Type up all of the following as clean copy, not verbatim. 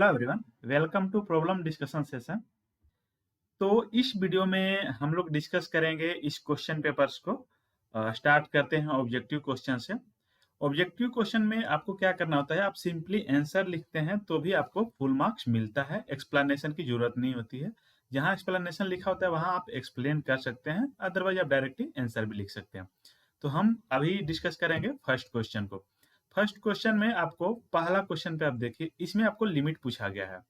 Hello everyone, welcome to problem discussion session. तो इस video में हम लोग डिस्कस करेंगे इस क्वेश्चन पेपर्स को। स्टार्ट करते हैं ऑब्जेक्टिव क्वेश्चन से। ऑब्जेक्टिव क्वेश्चन में आपको क्या करना होता है, आप सिंपली आंसर लिखते हैं तो भी आपको फुल मार्क्स मिलता है, एक्सप्लेनेशन की जरूरत नहीं होती है। जहां एक्सप्लेनेशन लिखा होता है वहां आप एक्सप्लेन कर सकते हैं, अदरवाइज आप डायरेक्टली आंसर भी लिख सकते हैं। तो हम अभी डिस्कस करेंगे फर्स्ट क्वेश्चन को। फर्स्ट क्वेश्चन में आपको पहला क्वेश्चन पे आप देखिए, इसमें आपको लिमिट पूछा गया है।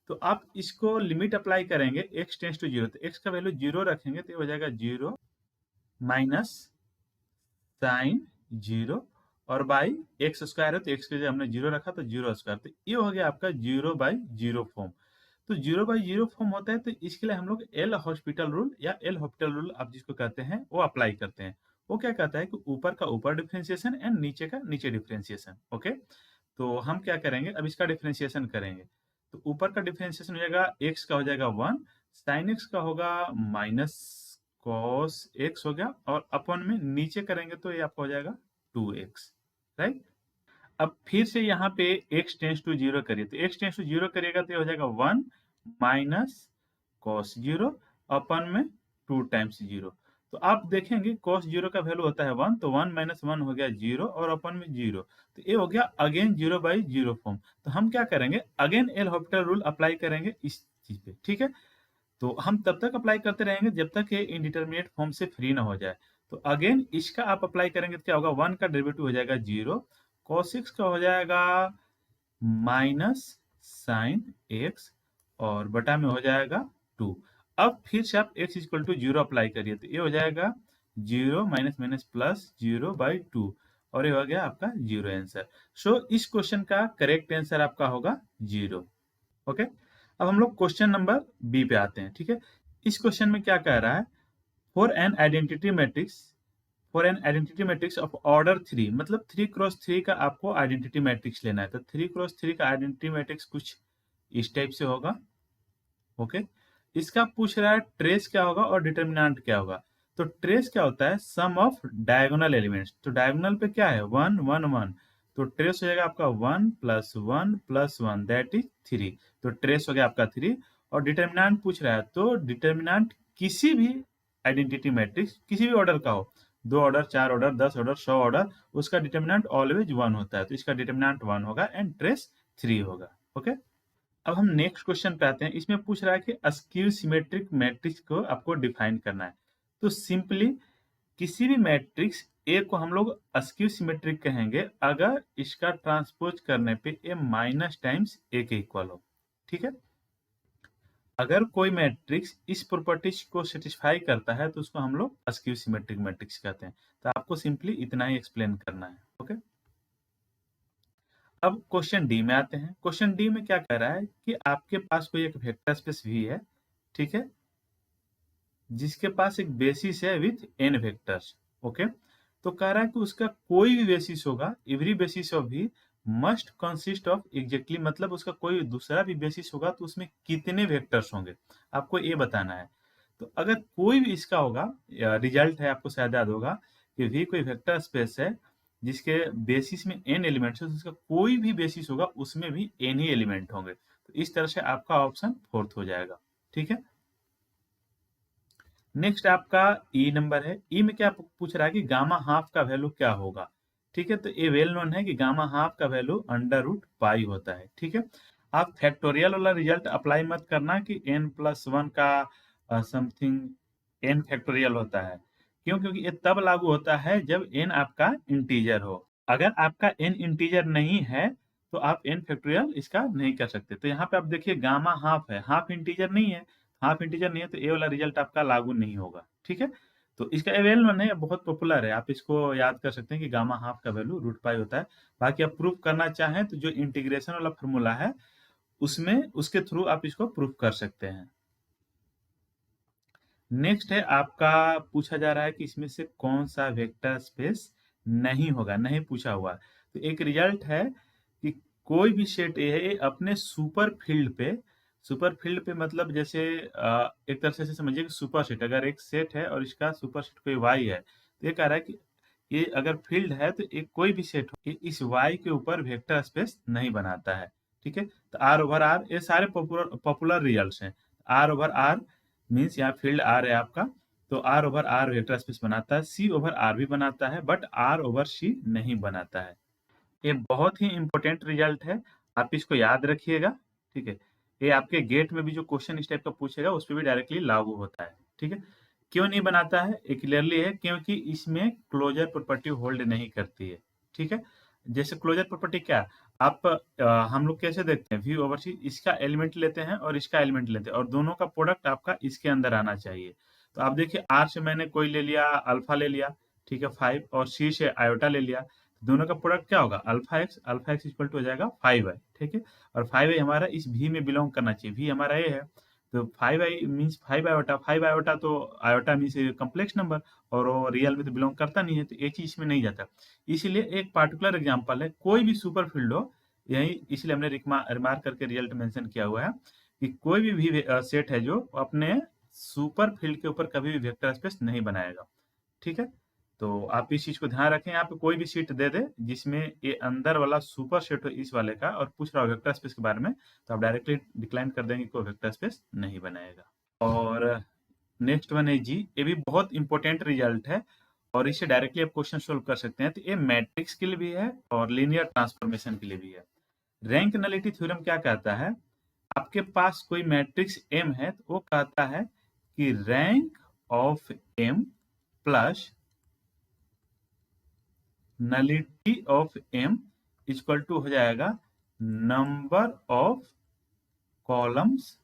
तो आप इसको लिमिट अप्लाई करेंगे x टेंस टू जीरो, तो x का वैल्यू जीरो रखेंगे तो ये हो जाएगा जीरो माइनस साइन जीरो, और बाई एक्स स्क्वायर है तो x के जगह हमने जीरो रखा तो जीरो स्क्वायर, तो ये हो गया आपका जीरो बाई जीरो फॉर्म। तो जीरो बाई जीरो फॉर्म होता है, तो इसके लिए हम लोग एल हॉस्पिटल रूल या एल हॉस्पिटल रूल आप जिसको कहते हैं वो अप्लाई करते हैं। वो क्या कहता है कि ऊपर का ऊपर डिफ्रेंशिएशन एंड नीचे का नीचे डिफ्रेंशिएशन। ओके, तो हम क्या करेंगे, अब इसका डिफ्रेंशिएशन करेंगे। तो ऊपर का डिफ्रेंशिएशन हो जाएगा, एक्स का हो जाएगा वन, साइन एक्स का होगा माइनस कॉस एक्स हो गया, और अपन में नीचे करेंगे तो ये आपका हो जाएगा टू एक्स, राइट। अब फिर से यहाँ पे x टेंस टू जीरो करिए, तो x टेंस टू जीरो करिएगा तो ये हो जाएगा वन माइनस कॉस जीरो अपन में टू टाइम्स जीरो। तो आप देखेंगे कॉस जीरो का वैल्यू होता है वन, तो वन माइनस वन हो गया जीरो और अपन में जीरो, तो ये हो गया again zero by zero form. तो हम क्या करेंगे, again L hospital rule apply करेंगे इस चीज पे, ठीक है। तो हम तब तक अप्लाई करते रहेंगे जब तक ये इनडिटर्मिनेट फॉर्म से फ्री ना हो जाए। तो अगेन इसका आप अप्लाई करेंगे तो क्या होगा, वन का डेरिवेटिव हो जाएगा जीरो, cos x का हो जाएगा माइनस साइन एक्स, और बटा में हो जाएगा टू। अब फिर से आप x equal to zero apply करिए, तो ये हो जाएगा zero minus minus plus zero by two, और ये हो गया आपका जीरो आंसर। सो इस क्वेश्चन का करेक्ट आंसर आपका होगा जीरो। ओके, अब हम लोग क्वेश्चन नंबर बी पे आते हैं, ठीक है। इस क्वेश्चन में क्या कह रहा है, for an identity matrix, for an identity matrix of order three, मतलब थ्री क्रॉस थ्री का आपको आइडेंटिटी मैट्रिक्स लेना है। तो थ्री क्रॉस थ्री का आइडेंटिटी मैट्रिक्स कुछ इस टाइप से होगा। ओके, इसका पूछ रहा है ट्रेस क्या होगा और डिटर्मिनेंट क्या होगा। तो ट्रेस क्या होता है, सम ऑफ डायगोनल एलिमेंट्स। तो डायगोनल पे क्या है, वन वन वन, तो ट्रेस हो जाएगा आपका one plus one that is three. तो ट्रेस हो गया आपका थ्री। और डिटर्मिनेंट पूछ रहा है, तो डिटर्मिनेंट किसी भी आइडेंटिटी मैट्रिक्स किसी भी ऑर्डर का हो, दो ऑर्डर, चार ऑर्डर, 10 ऑर्डर, 100 ऑर्डर, उसका डिटर्मिनेंट ऑलवेज वन होता है। तो इसका डिटर्मिनेंट वन होगा एंड ट्रेस थ्री होगा। ओके, अब हम नेक्स्ट क्वेश्चन पे आते हैं। इसमें पूछ रहा है कि स्क्यू सिमेट्रिक मैट्रिक्स को आपको डिफाइन करना है। तो सिंपली किसी भी मैट्रिक्स ए को हम लोग स्क्यू सिमेट्रिक कहेंगे अगर इसका ट्रांसपोज करने पे ए माइनस टाइम्स ए के इक्वल हो, ठीक है। अगर कोई मैट्रिक्स इस प्रॉपर्टीज को सेटिस्फाई करता है तो उसको हम लोग स्क्यू सिमेट्रिक मैट्रिक्स कहते हैं। तो आपको सिंपली इतना ही एक्सप्लेन करना है। ओके, अब क्वेश्चन डी में आते हैं। क्वेश्चन डी में क्या कह रहा है कि आपके पास कोई एक वेक्टर स्पेस वी है, ठीक है, जिसके पास एक बेसिस है विथ एन वेक्टर्स। ओके, तो कह रहा है कि उसका कोई भी बेसिस होगा, every basis of we must consist of exactly, मतलब उसका कोई दूसरा भी बेसिस होगा तो उसमें कितने वेक्टर्स होंगे आपको ये बताना है। तो अगर कोई भी इसका होगा, रिजल्ट है आपको शायद याद होगा कि वी कोई वेक्टर स्पेस है जिसके बेसिस में एन एलिमेंट्स है, तो उसका कोई भी बेसिस होगा उसमें भी एन ही एलिमेंट होंगे। तो इस तरह से आपका ऑप्शन फोर्थ हो जाएगा, ठीक है। नेक्स्ट आपका ई नंबर है। ई में क्या पूछ रहा है कि गामा हाफ का वैल्यू क्या होगा, ठीक है। तो ये वेल नोन है कि गामा हाफ का वैल्यू अंडर रूट पाई होता है, ठीक है। आप फैक्टोरियल वाला रिजल्ट अप्लाई मत करना कि n प्लस वन का समथिंग n फैक्टोरियल होता है। क्यों, क्योंकि ये तब लागू होता है जब n आपका इंटीजर हो। अगर आपका n इंटीजर नहीं है तो आप n फैक्टोरियल इसका नहीं कर सकते। तो यहाँ पे आप देखिए गामा हाफ है, हाफ इंटीजर नहीं है, हाफ इंटीजर नहीं है, तो ए वाला रिजल्ट आपका लागू नहीं होगा, ठीक है। तो इसका एवेल वन है, बहुत पॉपुलर है, आप इसको याद कर सकते हैं कि गामा हाफ का वैल्यू रूट पाई होता है। बाकी आप प्रूफ करना चाहें तो जो इंटीग्रेशन वाला फॉर्मूला है उसमें उसके थ्रू आप इसको प्रूफ कर सकते हैं। नेक्स्ट है आपका, पूछा जा रहा है कि इसमें से कौन सा वेक्टर स्पेस नहीं होगा, नहीं पूछा हुआ। तो एक रिजल्ट है कि कोई भी सेट ए है अपने सुपर फील्ड पे, सुपर फील्ड पे मतलब जैसे एक तरह से समझिए कि सुपर सेट, अगर एक सेट है और इसका सुपर सेट कोई वाई है, तो ये कह रहा है कि ये अगर फील्ड है तो एक कोई भी सेट हो, ये इस वाई के ऊपर वेक्टर स्पेस नहीं बनाता है, ठीक है। तो आर ओवर आर ये सारे पॉपुलर रिजल्ट्स हैं। आर ओवर आर मीन्स यहाँ फील्ड आर है आपका, तो R over R vector space बनाता है, सी ओवर आर भी बनाता है, बट आर ओवर सी नहीं बनाता है। ये बहुत ही इंपॉर्टेंट रिजल्ट है, आप इसको याद रखिएगा। ठीक है, ये आपके गेट में भी जो क्वेश्चन इस टाइप का पूछेगा उस पर भी डायरेक्टली लागू होता है। ठीक है, क्यों नहीं बनाता है ये क्लियरली है, क्योंकि इसमें क्लोजर प्रॉपर्टी होल्ड नहीं करती है। ठीक है, जैसे क्लोजर प्रॉपर्टी क्या, आप हम लोग कैसे देखते हैं, वी ओवर सी, इसका एलिमेंट लेते हैं और इसका एलिमेंट लेते हैं और दोनों का प्रोडक्ट आपका इसके अंदर आना चाहिए। तो आप देखिए आर से मैंने कोई ले लिया, अल्फा ले लिया, ठीक है 5, और सी से आयोटा ले लिया, दोनों का प्रोडक्ट क्या होगा, अल्फा एक्स इक्वल टू हो जाएगा 5i। ठीक है, और 5i हमारा इस v में बिलोंग करना चाहिए, v हमारा ये है, तो 5i मीन्स 5 आयोटा, 5 आयोटा तो आयोटा मीन्स कम्प्लेक्स नंबर, और वो रियल में तो बिलोंग करता नहीं है, तो ये चीज इसमें नहीं जाता। इसीलिए एक पार्टिकुलर एग्जांपल है, कोई भी सुपर फील्ड हो, यही इसलिए हमने रिमार्क करके रिजल्ट मेंशन किया हुआ है कि कोई भी सेट है जो अपने सुपर फील्ड के ऊपर कभी भी वेक्टर स्पेस नहीं बनाएगा। ठीक है, तो आप इस चीज को ध्यान रखें, यहाँ पे कोई भी सीट दे दे जिसमें ये अंदर वाला सुपर सेट हो इस वाले का और पूछ रहा हो वेक्टर स्पेस के बारे में, तो आप डायरेक्टली डिक्लाइन कर देंगे कोई वेक्टर स्पेस नहीं बनाएगा। और नेक्स्ट वन है जी, ये भी बहुत इंपॉर्टेंट रिजल्ट है और इससे डायरेक्टली आप क्वेश्चन सोल्व कर सकते हैं। तो ये मैट्रिक्स के लिए भी है और लीनियर ट्रांसफॉर्मेशन के लिए भी है। रैंक नलिटी थ्योरम क्या कहता है, आपके पास कोई मैट्रिक्स एम है तो वो कहता है कि rank of M plus nullity of M equal to हो जाएगा number of columns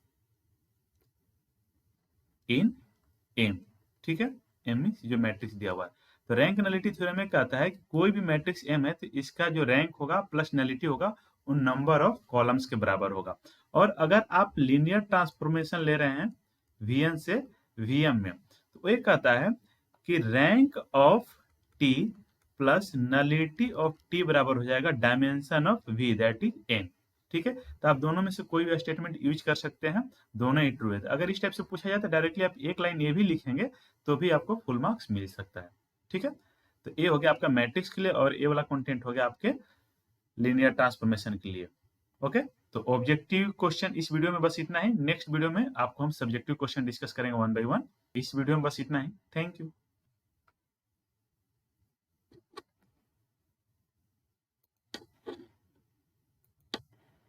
in M. ठीक है, एम मीन्स जो मैट्रिक्स दिया हुआ है। तो रैंक नलिटी थ्योरम में कहता है कि कोई भी मैट्रिक्स एम है तो इसका जो रैंक होगा प्लस नलिटी होगा उन नंबर ऑफ कॉलम्स के बराबर होगा। और अगर आप लीनियर ट्रांसफॉर्मेशन ले रहे हैं वीएन से वीएम में, तो ये कहता है कि rank of T plus nullity of T बराबर हो जाएगा dimension of V, that is N. ठीक है, तो आप दोनों में से कोई भी स्टेटमेंट यूज कर सकते हैं, दोनों ही ट्रू है। अगर इस टाइप से पूछा जाए तो डायरेक्टली आप एक लाइन ये भी लिखेंगे तो भी आपको फुल मार्क्स मिल सकता है। ठीक है, तो ये हो गया आपका मैट्रिक्स के लिए और ये वाला कंटेंट हो गया आपके लीनियर ट्रांसफॉर्मेशन के लिए। ओके, तो ऑब्जेक्टिव क्वेश्चन इस वीडियो में बस इतना ही। नेक्स्ट वीडियो में आपको हम सब्जेक्टिव क्वेश्चन डिस्कस करेंगे वन बाय वन। इस वीडियो में बस इतना ही। Thank you.